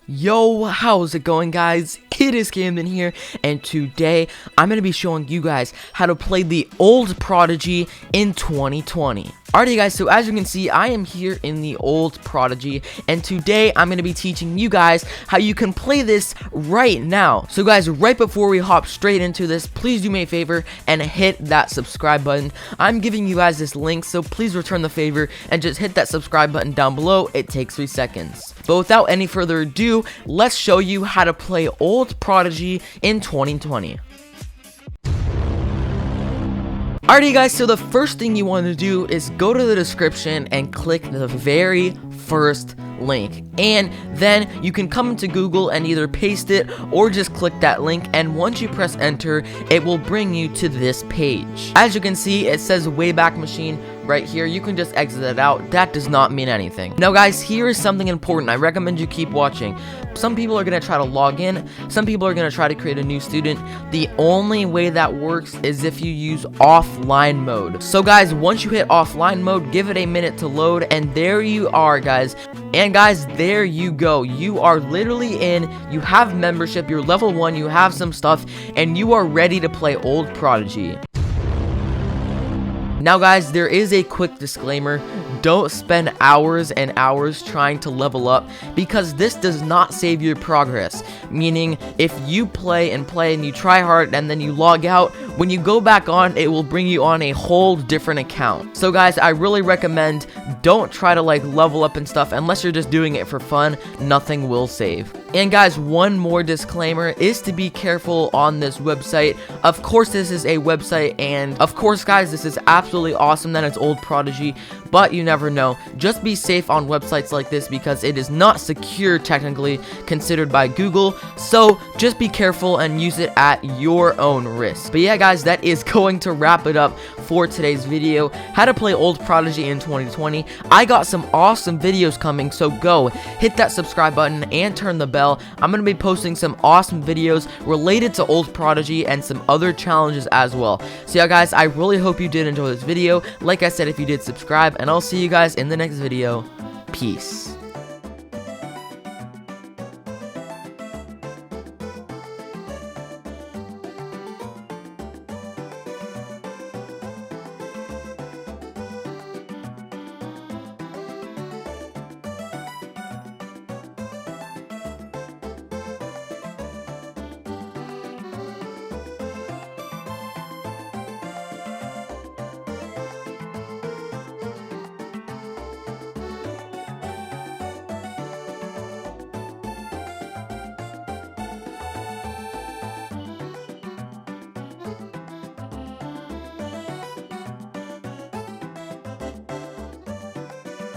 Yo, how's it going, guys? It is Camden here, and today I'm going to be showing you guys how to play the old Prodigy in 2020. Alrighty guys, so as you can see, I am here in the old Prodigy, and today I'm going to be teaching you guys how you can play this right now. So guys, right before we hop straight into this, please do me a favor and hit that subscribe button. I'm giving you guys this link, so please return the favor and just hit that subscribe button down below. It takes 3 seconds. But without any further ado, let's show you how to play old Prodigy in 2020. Alrighty guys, so the first thing you want to do is go to the description and click the very first link, and then you can come into Google and either paste it or just click that link, and once you press enter, it will bring you to this page. As you can see, it says Wayback Machine right here. You can just exit it out. That does not mean anything. Now guys, here is something important. I recommend you keep watching. Some people are going to try to log in. Some people are going to try to create a new student. The only way that works is if you use offline mode. So guys, once you hit offline mode, give it a minute to load, and there you are, guys. And guys, there you go. You are literally in. You have membership. You're level 1. You have some stuff, and you are ready to play old Prodigy. Now guys, there is a quick disclaimer. Don't spend hours and hours trying to level up, because this does not save your progress. Meaning, if you play and you try hard and then you log out, when you go back on, it will bring you on a whole different account. So guys, I really recommend don't try to level up and stuff unless you're just doing it for fun. Nothing will save. And guys, one more disclaimer is to be careful on this website. Of course, this is a website, and of course, guys, this is absolutely awesome that it's old Prodigy, but you never know. Just be safe on websites like this, because it is not secure technically considered by Google. So just be careful and use it at your own risk. But yeah guys, that is going to wrap it up for today's video. How to play old Prodigy in 2020. I got some awesome videos coming, so go hit that subscribe button and turn the bell. I'm going to be posting some awesome videos related to old Prodigy and some other challenges as well. So yeah guys, I really hope you did enjoy this video. Like I said, if you did, subscribe, and I'll see you guys in the next video. Peace.